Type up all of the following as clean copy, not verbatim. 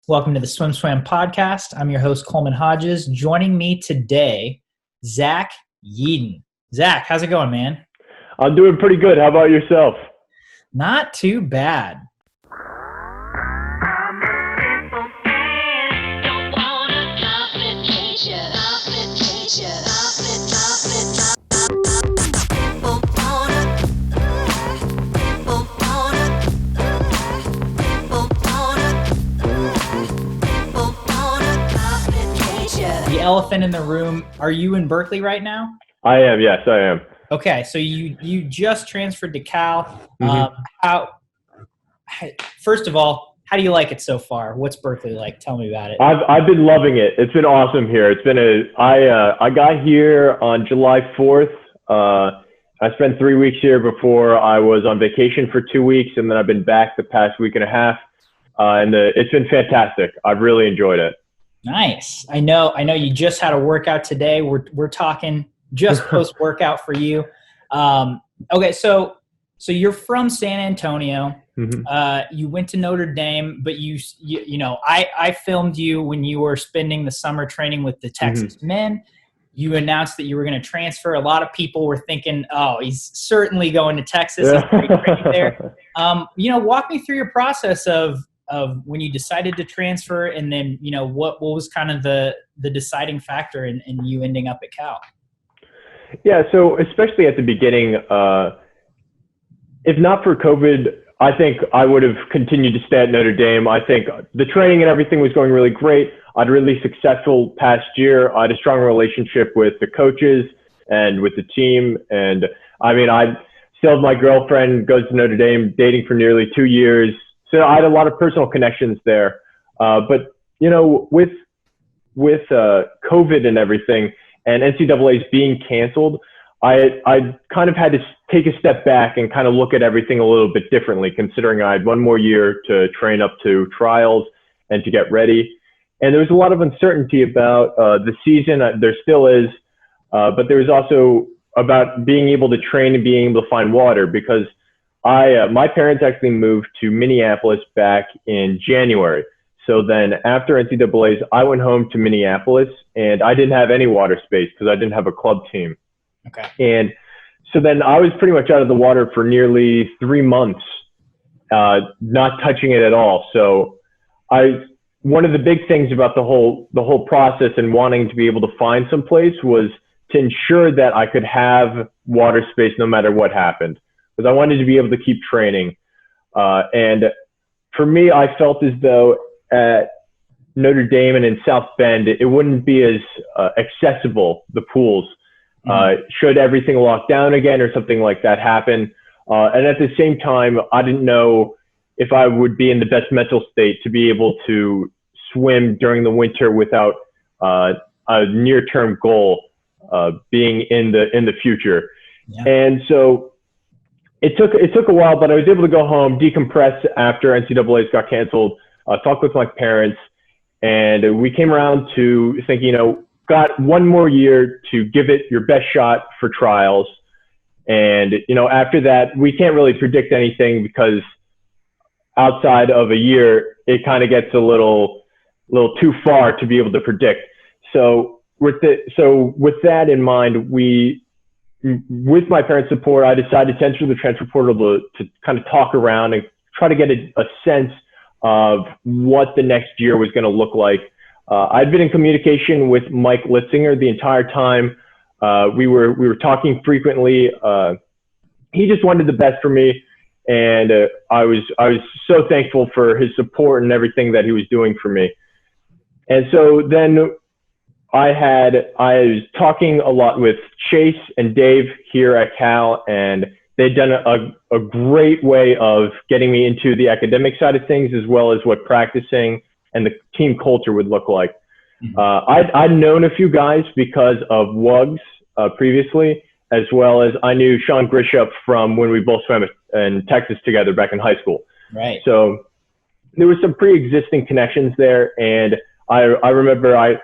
Welcome to the SwimSwam podcast. I'm your host, Coleman Hodges. Joining me today, Zach Yeadon. Zach, how's it going, man? I'm doing pretty good. How about yourself? Not too bad. The elephant in the room, are you in Berkeley right now? I am, yes, I am. Okay, so you just transferred to Cal. First of all, how do you like it so far? What's Berkeley like? Tell me about it. I've been loving it. It's been awesome here. I got here on July 4th. I spent 3 weeks here before I was on vacation for 2 weeks, and then I've been back the past week and a half. It's been fantastic. I've really enjoyed it. Nice. I know you just had a workout today. We're talking just post-workout for you. Okay, so you're from San Antonio. Mm-hmm. You went to Notre Dame, but I filmed you when you were spending the summer training with the Texas men. You announced that you were going to transfer. A lot of people were thinking, oh, he's certainly going to Texas. He's pretty great there. Walk me through your process of when you decided to transfer, and then, what was kind of the deciding factor in you ending up at Cal? Yeah, so especially at the beginning, if not for COVID, I think I would have continued to stay at Notre Dame. I think the training and everything was going really great. I had a really successful past year. I had a strong relationship with the coaches and with the team. And I mean, I still have my girlfriend, goes to Notre Dame, dating for nearly 2 years. So I had a lot of personal connections there. But with COVID and everything and NCAAs being canceled, I kind of had to take a step back and kind of look at everything a little bit differently, considering I had one more year to train up to trials and to get ready. And there was a lot of uncertainty about the season. There still is, but there was also about being able to train and being able to find water, because my parents actually moved to Minneapolis back in January. So then after NCAAs, I went home to Minneapolis, and I didn't have any water space because I didn't have a club team. Okay. And so then I was pretty much out of the water for nearly 3 months, not touching it at all. So one of the big things about the whole process and wanting to be able to find some place was to ensure that I could have water space no matter what happened, because I wanted to be able to keep training. And for me, I felt as though at Notre Dame and in South Bend, it wouldn't be as accessible, the pools, should everything lock down again or something like that happen. And at the same time, I didn't know if I would be in the best mental state to be able to swim during the winter without a near-term goal being in the future. Yeah. And so it took a while, but I was able to go home, decompress after NCAAs got canceled, talk with my parents, and we came around to thinking, got one more year to give it your best shot for trials. And, after that, we can't really predict anything, because outside of a year, it kind of gets a little too far to be able to predict. So with that in mind, with my parents' support, I decided to enter the transfer portal to kind of talk around and try to get a sense of what the next year was going to look like. I'd been in communication with Mike Litzinger the entire time. We were talking frequently. He just wanted the best for me, and I was so thankful for his support and everything that he was doing for me. And so then I was talking a lot with Chase and Dave here at Cal, and they'd done a great way of getting me into the academic side of things, as well as what practicing and the team culture would look like. I'd known a few guys because of WUGS previously, as well as I knew Sean Grishup from when we both swam in Texas together back in high school. Right. So there was some pre-existing connections there, and I remember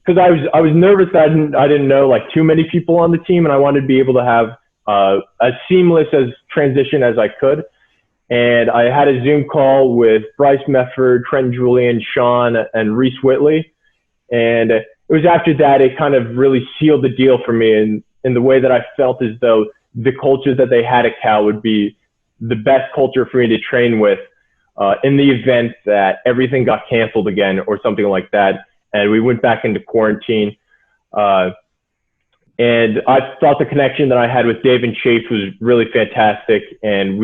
because I was nervous that I didn't know like too many people on the team, and I wanted to be able to have as seamless as transition as I could. And I had a Zoom call with Bryce Mefford, Trent Julian, Sean, and Reese Whitley. And it was after that, it kind of really sealed the deal for me in the way that I felt as though the culture that they had at Cal would be the best culture for me to train with in the event that everything got canceled again or something like that. And we went back into quarantine. And I thought the connection that I had with Dave and Chase was really fantastic. And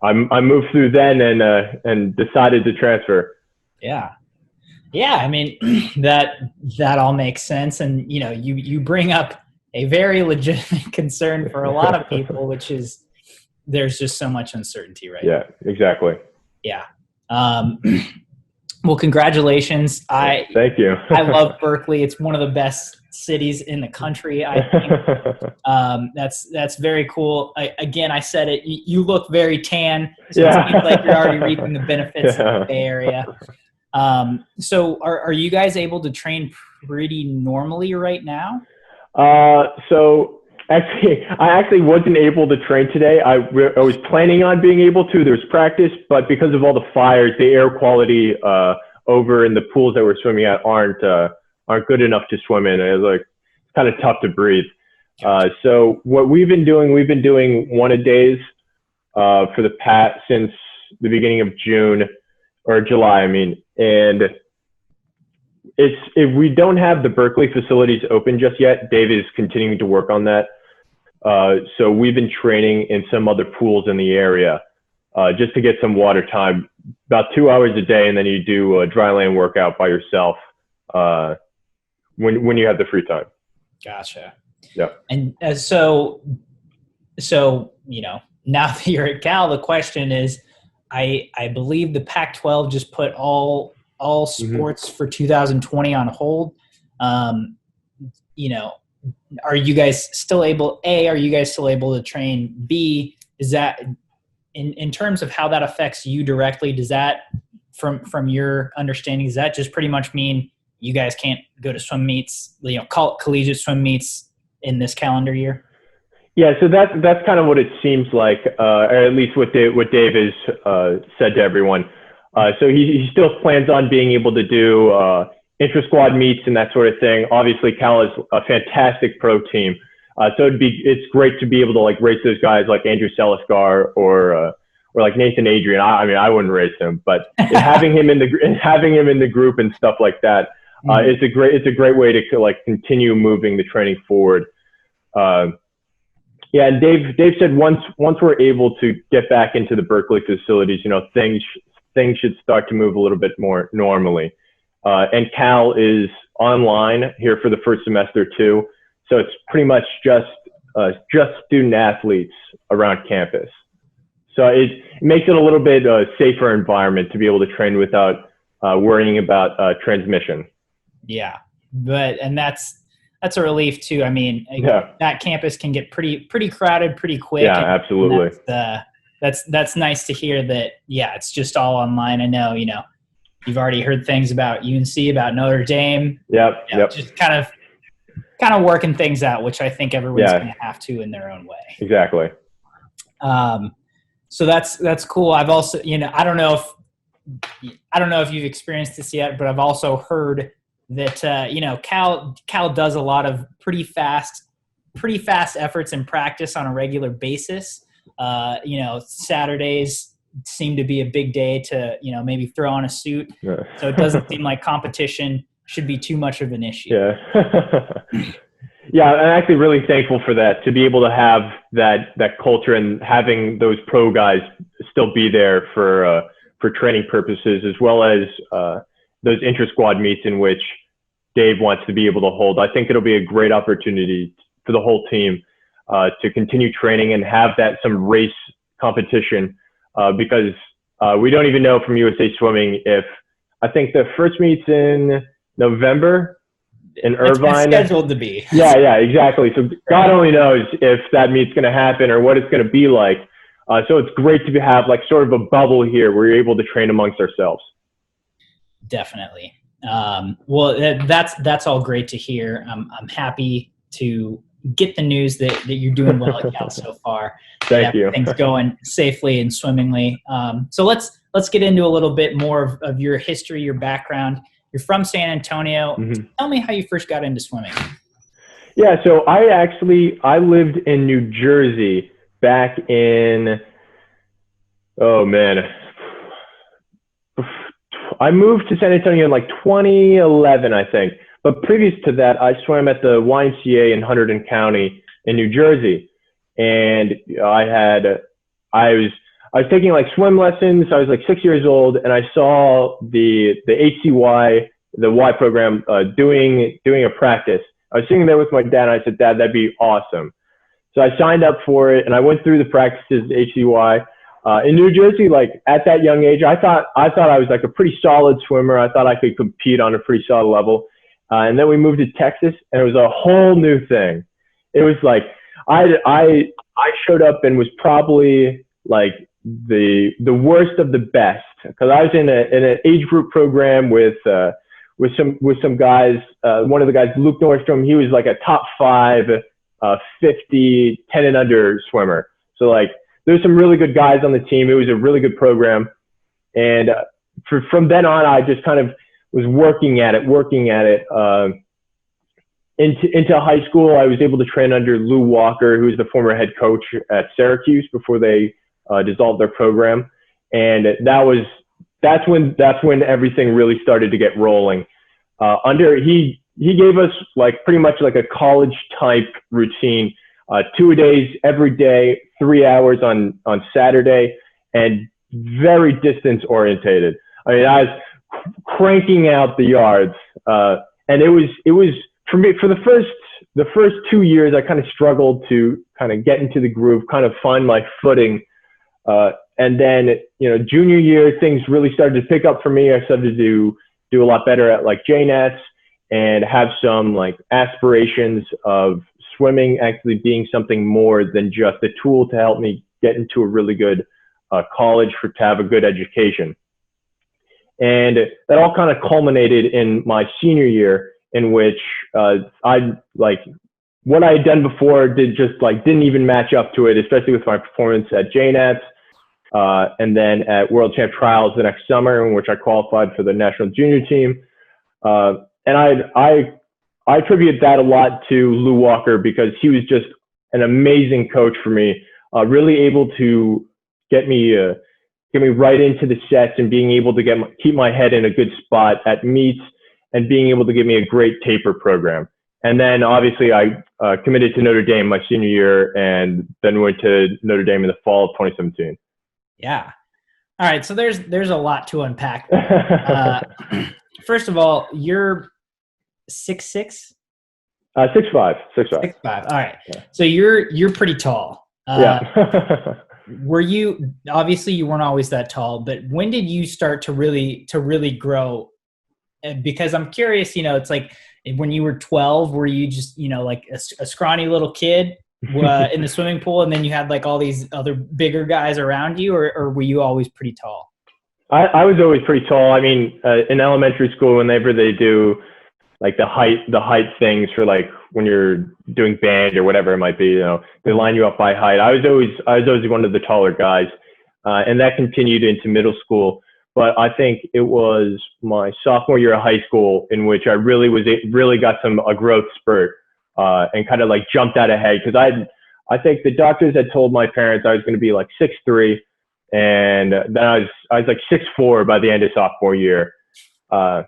I moved through then and decided to transfer. Yeah. Yeah. I mean, that all makes sense. And, you bring up a very legitimate concern for a lot of people, which is there's just so much uncertainty right now. Yeah, exactly. Yeah. Well, congratulations. Thank you. I love Berkeley. It's one of the best cities in the country, I think. That's very cool. I said it. You look very tan, so it seems like you're already reaping the benefits of the Bay Area. So are you guys able to train pretty normally right now? So actually, I wasn't able to train today. I was planning on being able to. There's practice, but because of all the fires, the air quality over in the pools that we're swimming at aren't good enough to swim in. It was it's kind of tough to breathe. So what we've been doing 1-a-days for the past since the beginning of June or July, I mean, and if we don't have the Berkeley facilities open just yet. Dave is continuing to work on that. So we've been training in some other pools in the area just to get some water time, about 2 hours a day, and then you do a dry land workout by yourself when you have the free time. Gotcha. Yeah. And so now that you're at Cal, the question is, I believe the Pac-12 just put all sports for 2020 on hold. Are you guys still able? A, are you guys still able to train? B, is that in terms of how that affects you directly? Does that, from your understanding, does that just pretty much mean you guys can't go to swim meets, collegiate swim meets in this calendar year? Yeah, so that's kind of what it seems like, or at least what Dave has said to everyone. So he still plans on being able to do intra-squad meets and that sort of thing. Obviously, Cal is a fantastic pro team, so it's great to be able to race those guys like Andrew Selisgar or like Nathan Adrian. I wouldn't race him, but having him in the group and stuff like that, it's a great way to continue moving the training forward. Yeah, and Dave said once we're able to get back into the Berkeley facilities, things should start to move a little bit more normally. And Cal is online here for the first semester too, so it's pretty much just student athletes around campus. So it makes it a little bit safer environment to be able to train without worrying about transmission. Yeah, and that's a relief too. I mean, that campus can get pretty crowded pretty quick. Yeah, absolutely. That's nice to hear that. Yeah, it's just all online. I know, you've already heard things about UNC, about Notre Dame. Yep. Just kind of working things out, which I think everyone's going to have to in their own way. Exactly. So that's cool. I've also, I don't know if you've experienced this yet, but I've also heard that Cal does a lot of pretty fast efforts in practice on a regular basis. Saturdays seem to be a big day to maybe throw on a suit. Yeah. So it doesn't seem like competition should be too much of an issue. Yeah. Yeah, I'm actually really thankful for that, to be able to have that culture and having those pro guys still be there for training purposes, as well as those intra-squad meets in which Dave wants to be able to hold. I think it'll be a great opportunity for the whole team to continue training and have some race competition, because we don't even know from USA Swimming if, I think the first meet's in November in Irvine. It's scheduled to be. Yeah, exactly. So God only knows if that meet's going to happen or what it's going to be like. So it's great to have sort of a bubble here where you're able to train amongst ourselves. Definitely. Well, that's all great to hear. I'm happy to get the news that you're doing well at Cal so far. Thank you. Things going safely and swimmingly. So let's get into a little bit more of your history, your background. You're from San Antonio. Tell me how you first got into swimming. Yeah, so I lived in New Jersey back in, oh man, I moved to San Antonio in like 2011, I think. But previous to that, I swam at the YMCA in Hunterdon County in New Jersey. And I was taking like swim lessons. I was like 6 years old, and I saw the HCY, the Y program, doing a practice. I was sitting there with my dad, and I said, "Dad, that'd be awesome." So I signed up for it, and I went through the practices at HCY. In New Jersey, like at that young age, I thought I was like a pretty solid swimmer. I thought I could compete on a pretty solid level. And then we moved to Texas, and it was a whole new thing. It was like I showed up and was probably like the worst of the best, because I was in an age group program with some guys. One of the guys, Luke Nordstrom, he was like a top 5 50 10 and under swimmer. So like there's some really good guys on the team. It was a really good program, and from then on, I just kind of was working at it. Into high school, I was able to train under Lou Walker, who's the former head coach at Syracuse before they dissolved their program, and that's when everything really started to get rolling. He gave us like pretty much like a college type routine, 2 days every day, 3 hours on Saturday, and very distance orientated. I mean, I was cranking out the yards, and it was for me, for the first 2 years, I kind of struggled to kind of get into the groove, kind of find my footing. And then, junior year, things really started to pick up for me. I started to do a lot better at like JNets and have some like aspirations of swimming actually being something more than just a tool to help me get into a really good college to have a good education. And that all kind of culminated in my senior year, in which I like what I had done before didn't even match up to it, especially with my performance at JNets, and then at World Champ Trials the next summer, in which I qualified for the national junior team. And I attribute that a lot to Lou Walker, because he was just an amazing coach for me, really able to get me right into the sets and being able to keep my head in a good spot at meets, and being able to give me a great taper program. And then obviously I committed to Notre Dame my senior year, and then went to Notre Dame in the fall of 2017. Yeah. All right. So there's a lot to unpack. First of all, you're 6'6"? 6'5". 6'5". All right. Yeah. So you're pretty tall. Yeah. Were you, obviously you weren't always that tall, but when did you start to really grow? Because I'm curious, it's like when you were 12, were you just, like a scrawny little kid in the swimming pool, and then you had like all these other bigger guys around you, or were you always pretty tall? I was always pretty tall. I mean, in elementary school, whenever they do like the height things for like when you're doing band or whatever it might be, they line you up by height. I was always one of the taller guys, and that continued into middle school. But I think it was my sophomore year of high school in which I really got a growth spurt, and kind of like jumped out ahead, because I think the doctors had told my parents I was going to be like 6'3", and then I was like 6'4" by the end of sophomore year. My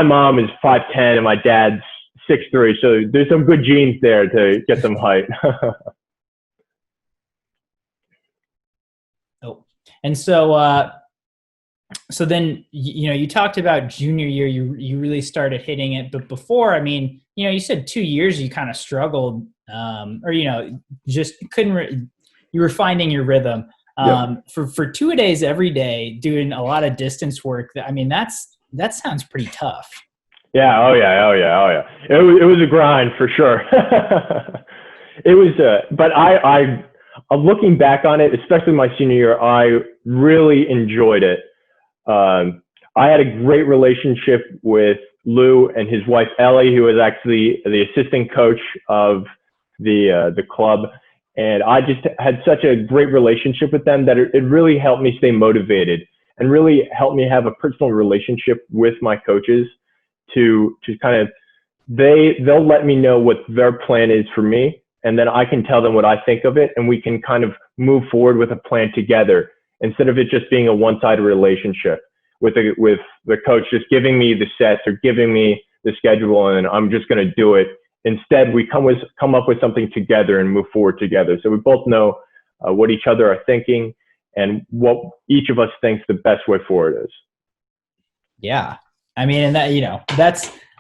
mom is 5'10", and my dad's 6'3", so there's some good genes there to get some height. Oh, and so then, you talked about junior year, you really started hitting it. But before, I mean, you said 2 years you kind of struggled, or, just couldn't, you were finding your rhythm. Yep. For 2 days every day, doing a lot of distance work. I mean, that sounds pretty tough. Yeah. Oh yeah. It was a grind for sure. It was, but I looking back on it, especially my senior year, I really enjoyed it. I had a great relationship with Lou and his wife Ellie, who was actually the assistant coach of the club. And I just had such a great relationship with them that it really helped me stay motivated and really helped me have a personal relationship with my coaches to kind of, they'll let me know what their plan is for me. And then I can tell them what I think of it, and we can kind of move forward with a plan together instead of it just being a one-sided relationship with the coach just giving me the sets or giving me the schedule and I'm just going to do it. Instead, we come up with something together and move forward together. So we both know what each other are thinking and what each of us thinks the best way forward is. Yeah. I mean, and that,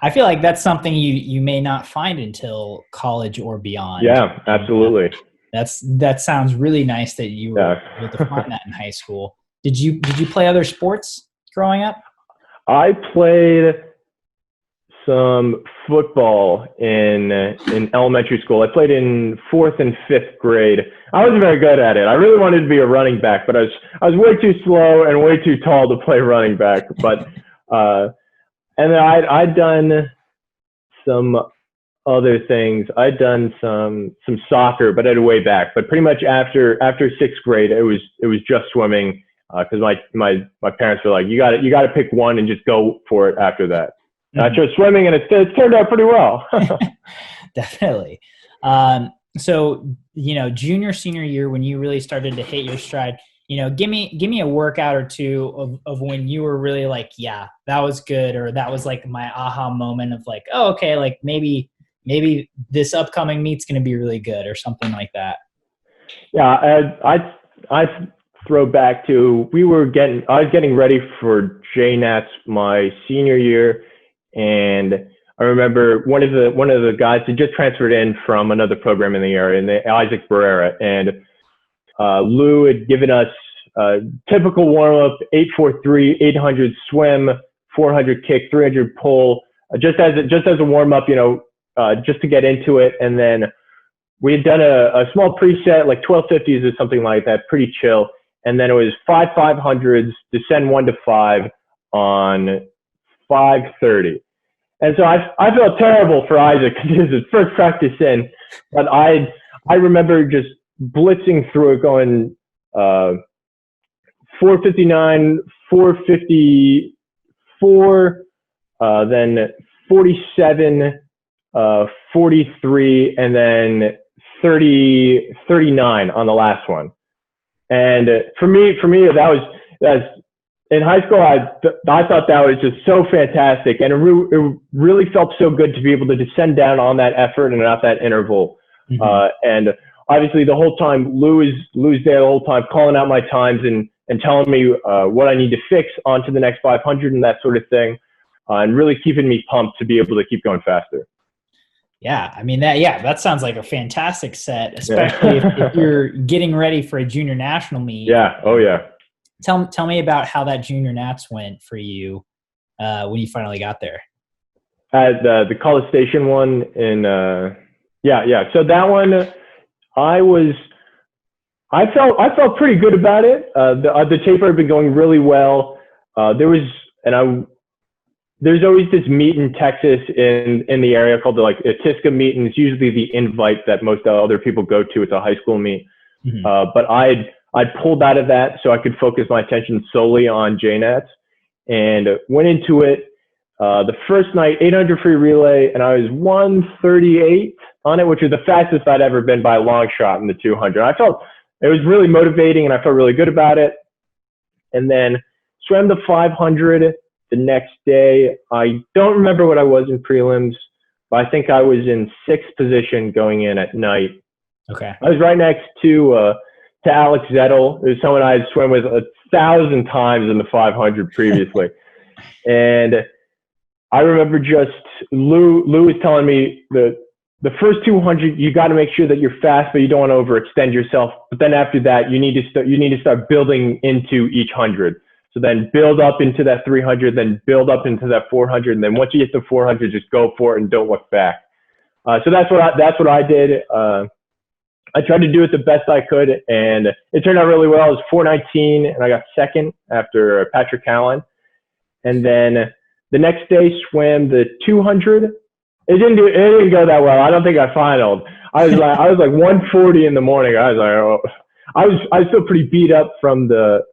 I feel like that's something you may not find until college or beyond. Yeah, absolutely. That sounds really nice that you were able to find that in high school. Did you play other sports growing up? I played some football in elementary school. I played in 4th and 5th grade. I wasn't very good at it. I really wanted to be a running back, but I was way too slow and way too tall to play running back. But and then I'd done some other things. I'd done some soccer, but at a way back. But pretty much after 6th grade, it was just swimming because my parents were like, you got to pick one and just go for it after that. I chose swimming, and it turned out pretty well. Definitely. So, junior, senior year, when you really started to hit your stride, give me a workout or two of when you were really like, yeah, that was good, or that was like my aha moment of like, oh, okay, like maybe this upcoming meet's going to be really good or something like that. Yeah, I throw back to I was getting ready for JNATS my senior year. And I remember one of the guys who just transferred in from another program in the area, Isaac Barrera, and Lou had given us a typical warm-up, 843, 800 swim, 400 kick, 300 pull, just as a warm-up, just to get into it. And then we had done a small preset, like 1250s or something like that, pretty chill. And then it was 500s, descend 1 to 5 on 530. And so I felt terrible for Isaac because it was his first practice in, but I remember just blitzing through it, going 459, 454, then 47, 43, and then 39 on the last one. And for me, that's in high school, I thought that was just so fantastic, and it really felt so good to be able to descend down on that effort and at that interval. Mm-hmm. And obviously, the whole time, Lou's there the whole time, calling out my times and telling me what I need to fix onto the next 500 and that sort of thing, and really keeping me pumped to be able to keep going faster. Yeah, I mean that sounds like a fantastic set, especially if you're getting ready for a junior national meet. Yeah. Oh yeah. Tell me about how that junior nats went for you when you finally got there. At the College Station one in So that one, I felt pretty good about it. The taper had been going really well. There's always this meet in Texas in the area called the Itisca meet, and it's usually the invite that most other people go to. It's a high school meet. Mm-hmm. But I pulled out of that so I could focus my attention solely on JNATS, and went into it. The first night, 800 free relay, and I was 138 on it, which is the fastest I'd ever been by a long shot in the 200. I felt it was really motivating, and I felt really good about it. And then swam the 500 the next day. I don't remember what I was in prelims, but I think I was in 6th position going in at night. Okay. I was right next to Alex Zettel, who's someone I had swam with 1,000 times in the 500 previously. And I remember just Lou was telling me the first 200, you got to make sure that you're fast, but you don't want to overextend yourself. But then after that, you need to start building into each 100. So then build up into that 300, then build up into that 400, and then once you get to 400, just go for it and don't look back. So that's what I did. I tried to do it the best I could, and it turned out really well. It was 419, and I got second after Patrick Allen. And then the next day, swam the 200. It didn't go that well. I don't think I finaled. I was like 140 in the morning. I was like, oh. I was still pretty beat up from the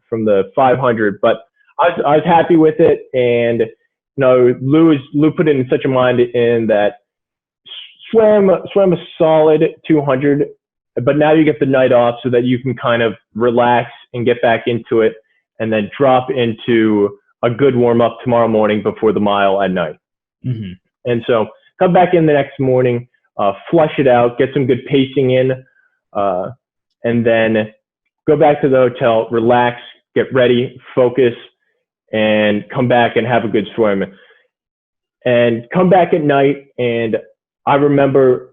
500, but I was happy with it. And Lou put it in such a mind in that swam a solid 200, but now you get the night off so that you can kind of relax and get back into it, and then drop into a good warm up tomorrow morning before the mile at night. Mm-hmm. And so come back in the next morning, flush it out, get some good pacing in, and then go back to the hotel, relax, get ready, focus, and come back and have a good swim. And come back at night, and I remember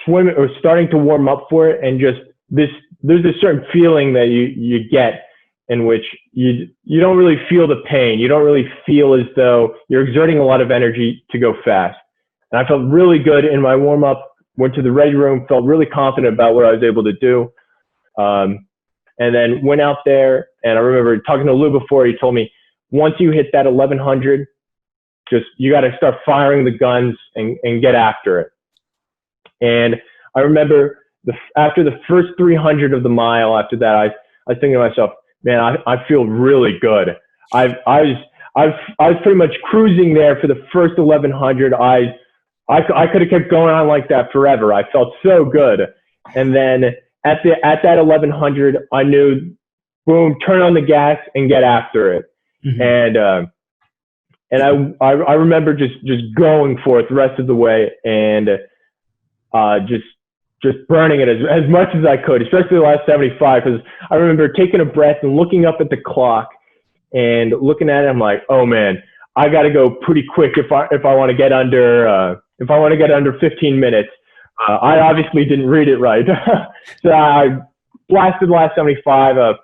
swimming or starting to warm up for it, and just there's a certain feeling that you get in which you don't really feel the pain. You don't really feel as though you're exerting a lot of energy to go fast. And I felt really good in my warm up, went to the ready room, felt really confident about what I was able to do. And then went out there, and I remember talking to Lou before. He told me, once you hit that 1100, you got to start firing the guns and get after it. And I remember after the first 300 of the mile, after that, I was thinking to myself, man, I feel really good. I was pretty much cruising there for the first 1100. I could have kept going on like that forever. I felt so good. And then at that 1100, I knew, boom, turn on the gas and get after it. Mm-hmm. And I remember just going for it the rest of the way, and just burning it as much as I could, especially the last 75, because I remember taking a breath and looking up at the clock and looking at it. I'm like, oh man, I got to go pretty quick if I want to get under 15 minutes. I obviously didn't read it right, so I blasted the last 75,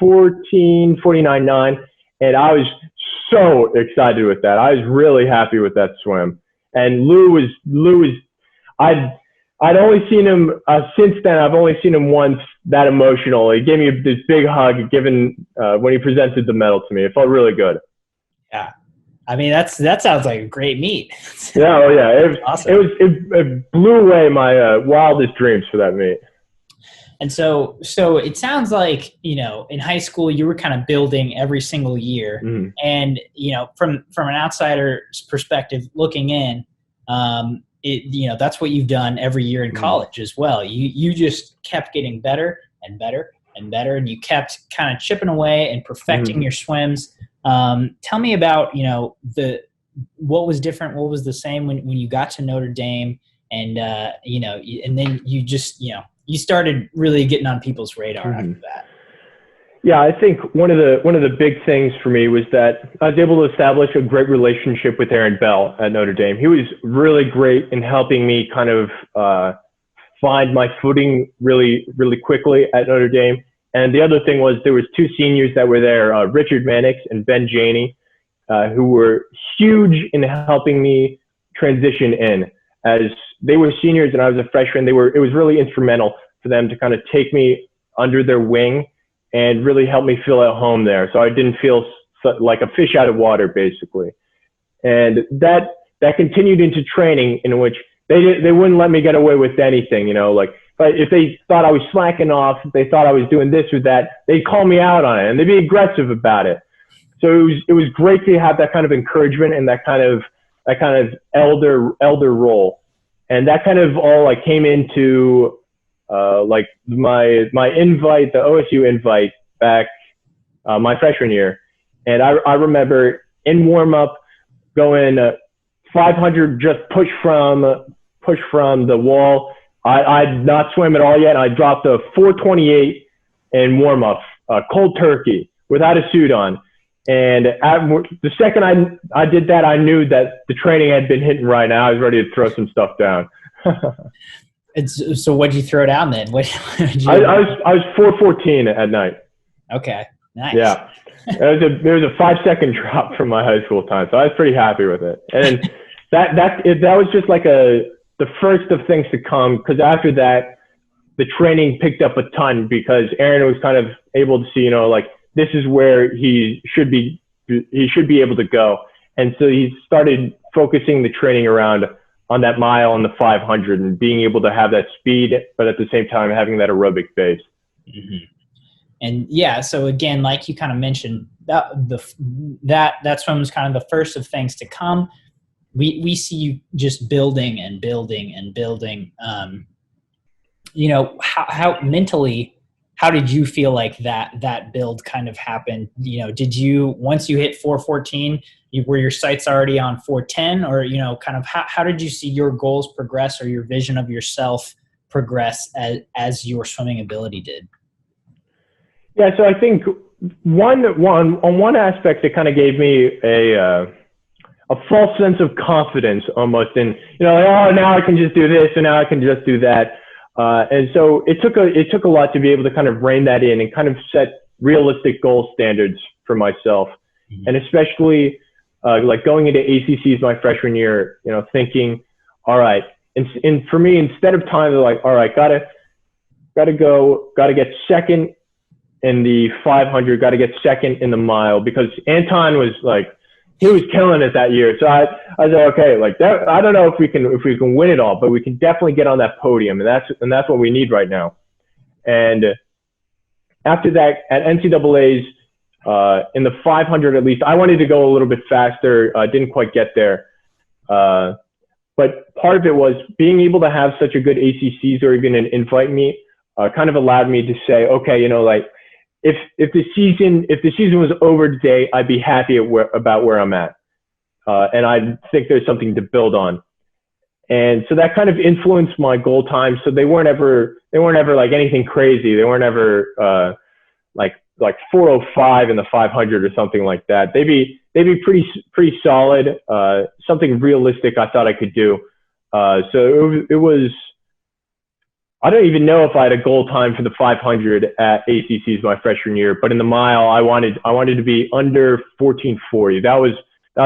14:49.9, and I was so excited with that. I was really happy with that swim. And Lou was I'd only seen him since then. I've only seen him once that emotional. He gave me this big hug, when he presented the medal to me. It felt really good. Yeah, I mean that sounds like a great meet. Yeah, oh yeah, it was awesome. It blew away my wildest dreams for that meet. And so it sounds like, in high school you were kind of building every single year, mm-hmm. and from an outsider's perspective looking in, that's what you've done every year in college as well. You just kept getting better and better and better, and you kept kind of chipping away and perfecting your swims. Tell me about, what was different, what was the same when you got to Notre Dame, and, and then you just, you started really getting on people's radar after that. Yeah, I think one of the big things for me was that I was able to establish a great relationship with Aaron Bell at Notre Dame. He was really great in helping me kind of find my footing really, really quickly at Notre Dame. And the other thing was there was two seniors that were there, Richard Mannix and Ben Janey, who were huge in helping me transition in. As they were seniors and I was a freshman, it was really instrumental for them to kind of take me under their wing and really help me feel at home there. So I didn't feel like a fish out of water, basically. And that continued into training, in which they wouldn't let me get away with anything, like if they thought I was slacking off, if they thought I was doing this or that, they'd call me out on it and they'd be aggressive about it. So it was great to have that kind of encouragement and that kind of elder role. And that kind of all came into like my invite, the OSU invite back my freshman year. And I remember in warm up going 500, just push from the wall. I'd not swim at all yet. I dropped a 428 in warm up, cold turkey without a suit on. And the second I did that, I knew that the training had been hitting right now. I was ready to throw some stuff down. So what'd you throw down then? I was 414 at night. Okay, nice. Yeah, there was a 5-second drop from my high school time, so I was pretty happy with it. And that was just like the first of things to come, because after that, the training picked up a ton, because Aaron was kind of able to see, this is where he should be able to go. And so he started focusing the training around on that mile on the 500 and being able to have that speed, but at the same time having that aerobic base. Mm-hmm. And yeah, so again, like you kind of mentioned, that swim was kind of the first of things to come. We see you just building and building and building. You know, how mentally, how did you feel like that build kind of happened? You know, did you, once you hit 414, were your sights already on 410, or, you know, kind of how did you see your goals progress, or your vision of yourself progress as your swimming ability did? Yeah, so I think on one aspect, it kind of gave me a false sense of confidence almost in, you know, like, oh, now I can just do this and now I can just do that. And so it took a lot to be able to kind of rein that in and kind of set realistic goal standards for myself. Mm-hmm. And especially like going into ACCs my freshman year, you know, thinking, all right, and for me, instead of time, like, all right, gotta get second in the 500, got to get second in the mile, because Anton was like, he was killing it that year. So I said, okay, like that, I don't know if we can win it all, but we can definitely get on that podium, and that's what we need right now. And after that, at NCAAs, in the 500 at least, I wanted to go a little bit faster. Didn't quite get there. But part of it was being able to have such a good ACCs or even an invite meet kind of allowed me to say, okay, you know, like if the season was over today, I'd be happy about where I'm at, and I think there's something to build on. And so that kind of influenced my goal times. So they weren't ever like anything crazy. They weren't ever like 405 in the 500 or something like that. They'd be pretty solid. Something realistic I thought I could do. So it was. I don't even know if I had a goal time for the 500 at ACCs my freshman year, but in the mile, I wanted to be under 1440. That was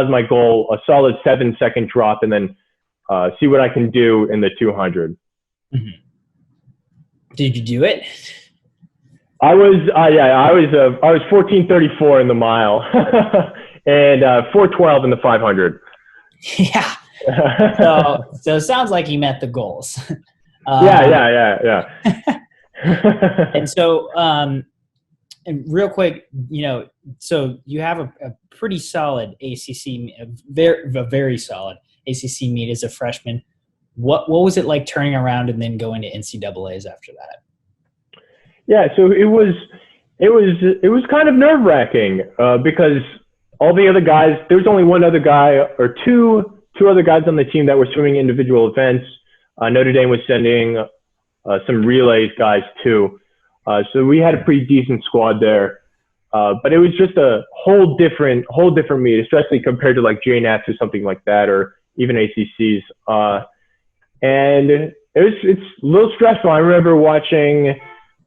my goal. A solid 7-second drop, and then see what I can do in the 200. Mm-hmm. Did you do it? I was 1434 in the mile and 412 in the 500. Yeah. So it sounds like you met the goals. Yeah. And so, and real quick, you know, so you have a pretty solid ACC, a very solid ACC meet as a freshman. What was it like turning around and then going to NCAAs after that? Yeah, so it was kind of nerve-wracking because all the other guys, there was only one other guy or two other guys on the team that were swimming individual events. Notre Dame was sending some relays guys too, so we had a pretty decent squad there. But it was just a whole different meet, especially compared to like JNATs or something like that, or even ACCs. And it's a little stressful. I remember watching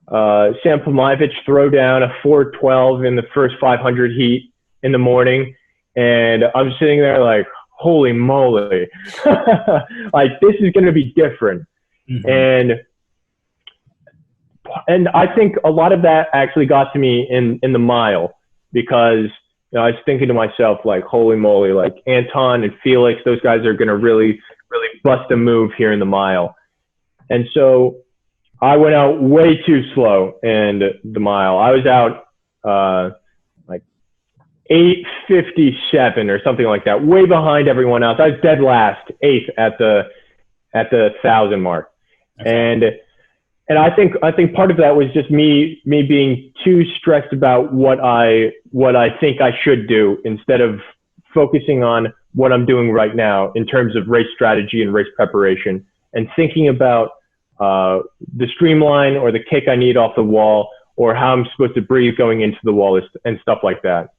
Sam Pomovich throw down a 412 in the first 500 heat in the morning, and I was sitting there like, holy moly, like this is going to be different. Mm-hmm. And I think a lot of that actually got to me in the mile, because you know, I was thinking to myself like, holy moly, like Anton and Felix, those guys are going to really bust a move here in the mile. And so I went out way too slow in the mile. I was out like 8:57 or something like that, way behind everyone else. I was dead last, 8th at the 1,000 mark. Okay. And I think part of that was just me being too stressed about what I think I should do, instead of focusing on what I'm doing right now in terms of race strategy and race preparation, and thinking about the streamline or the kick I need off the wall, or how I'm supposed to breathe going into the wall and stuff like that.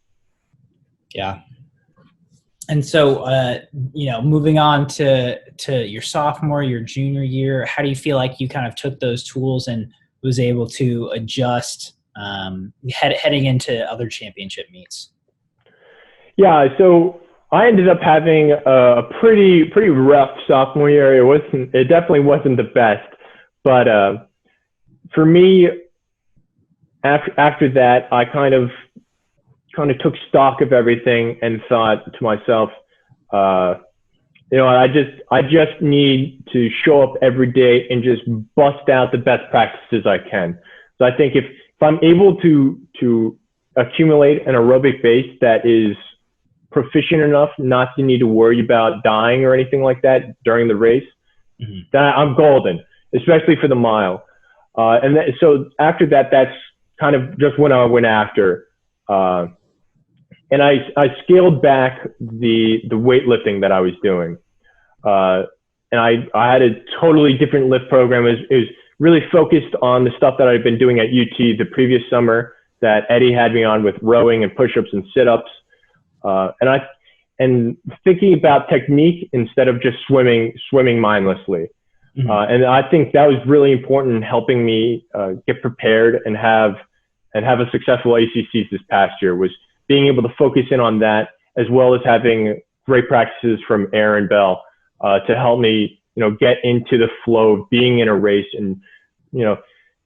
Yeah. And so, you know, moving on to your sophomore, your junior year, how do you feel like you kind of took those tools and was able to adjust heading into other championship meets? Yeah, so I ended up having a pretty rough sophomore year. It definitely wasn't the best, but for me, after that, I kind of took stock of everything and thought to myself, I just need to show up every day and just bust out the best practices I can. So I think if I'm able to accumulate an aerobic base that is proficient enough not to need to worry about dying or anything like that during the race, then I'm golden, especially for the mile. So after that, that's kind of just what I went after. And I scaled back the weightlifting that I was doing. And I had a totally different lift program. It was really focused on the stuff that I'd been doing at UT the previous summer that Eddie had me on with rowing and push-ups and sit-ups. And thinking about technique instead of just swimming mindlessly. And I think that was really important in helping me get prepared and have a successful ACCs this past year, was being able to focus in on that, as well as having great practices from Aaron Bell to help me, get into the flow of being in a race and,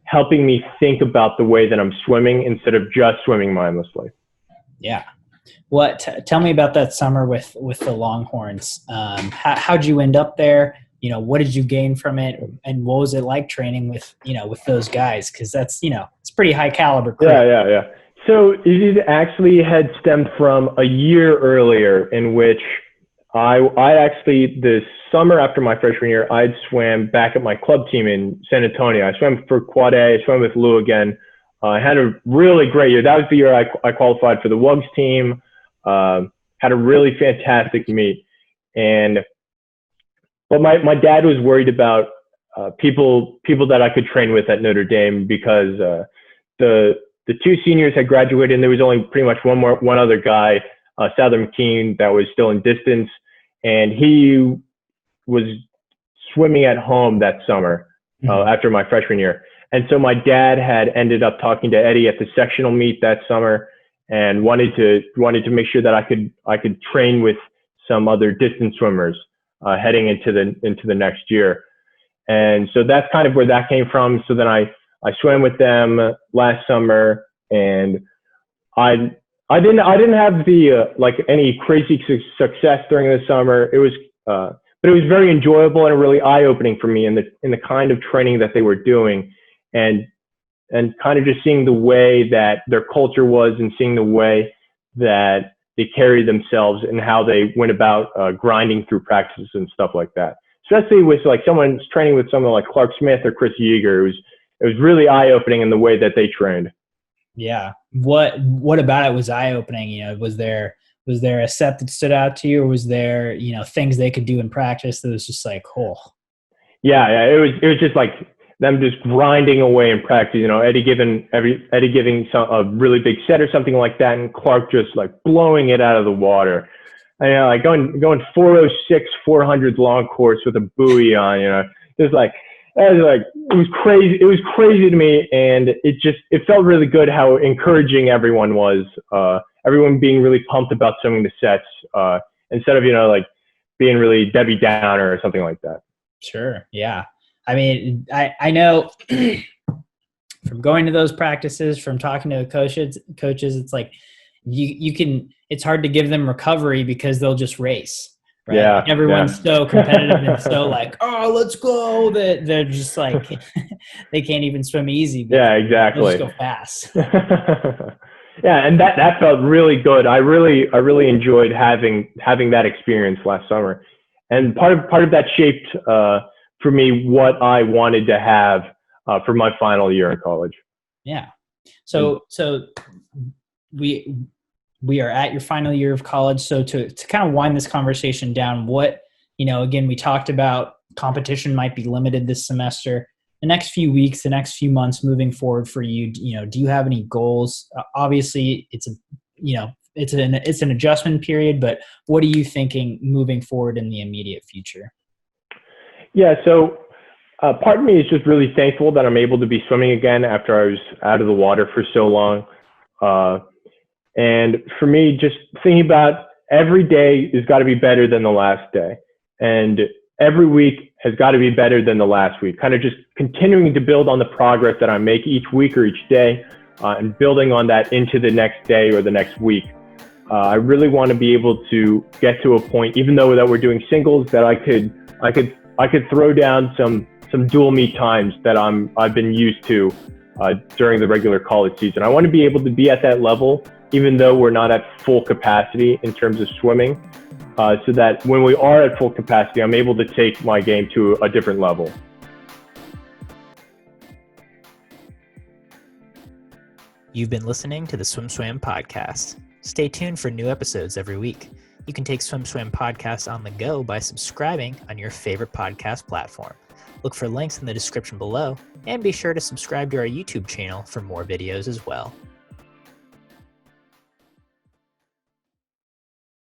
helping me think about the way that I'm swimming instead of just swimming mindlessly. Yeah. Tell me about that summer with the Longhorns. How'd you end up there? What did you gain from it? And what was it like training with those guys? Cause that's, it's pretty high caliber crew. Yeah. So it actually had stemmed from a year earlier in which I actually, this summer after my freshman year, I'd swam back at my club team in San Antonio. I swam for Quad A, I swam with Lou again. I had a really great year. That was the year I qualified for the WUGS team. Had a really fantastic meet. But my dad was worried about people that I could train with at Notre Dame, because the two seniors had graduated and there was only pretty much one other guy, Souther McKean, that was still in distance, and he was swimming at home that summer after my freshman year. And so my dad had ended up talking to Eddie at the sectional meet that summer and wanted to make sure that I could train with some other distance swimmers heading into the next year. And so that's kind of where that came from. So then I swam with them last summer, and I didn't have the any crazy success during the summer. It was but it was very enjoyable and really eye-opening for me in the kind of training that they were doing, and kind of just seeing the way that their culture was and seeing the way that they carried themselves and how they went about grinding through practices and stuff like that. Especially with someone's training with someone like Clark Smith or Chris Yeager, it was really eye-opening in the way that they trained. Yeah. What about it was eye-opening? Was there a set that stood out to you, or was there, things they could do in practice that was just like, oh. Yeah. It was just like them just grinding away in practice, Eddie giving a really big set or something like that, and Clark just blowing it out of the water. And, going 406 400 long course with a buoy on, it was crazy. It was crazy to me, and it felt really good how encouraging everyone was. Everyone being really pumped about swimming the sets instead of being really Debbie Downer or something like that. Sure. Yeah. I mean, I know from going to those practices, from talking to coaches, it's like it's hard to give them recovery because they'll just race. Right? Yeah. Everyone's so competitive and so oh, let's go. They're just they can't even swim easy. Yeah, exactly. They'll just go fast. Yeah, and that felt really good. I really enjoyed having that experience last summer, and part of that shaped for me what I wanted to have for my final year in college. Yeah. So we are at your final year of college. So to kind of wind this conversation down, again, we talked about competition might be limited this semester. The next few weeks, the next few months moving forward for you, do you have any goals? Obviously it's an adjustment period, but what are you thinking moving forward in the immediate future? Yeah. So part of me is just really thankful that I'm able to be swimming again after I was out of the water for so long. And for me, just thinking about every day has got to be better than the last day. And every week has got to be better than the last week. Kind of just continuing to build on the progress that I make each week or each day, and building on that into the next day or the next week. I really want to be able to get to a point, even though that we're doing singles, that I could throw down some dual meet times that I've been used to during the regular college season. I want to be able to be at that level, even though we're not at full capacity in terms of swimming, so that when we are at full capacity, I'm able to take my game to a different level. You've been listening to the SwimSwam podcast. Stay tuned for new episodes every week. You can take SwimSwam podcasts on the go by subscribing on your favorite podcast platform. Look for links in the description below, and be sure to subscribe to our YouTube channel for more videos as well.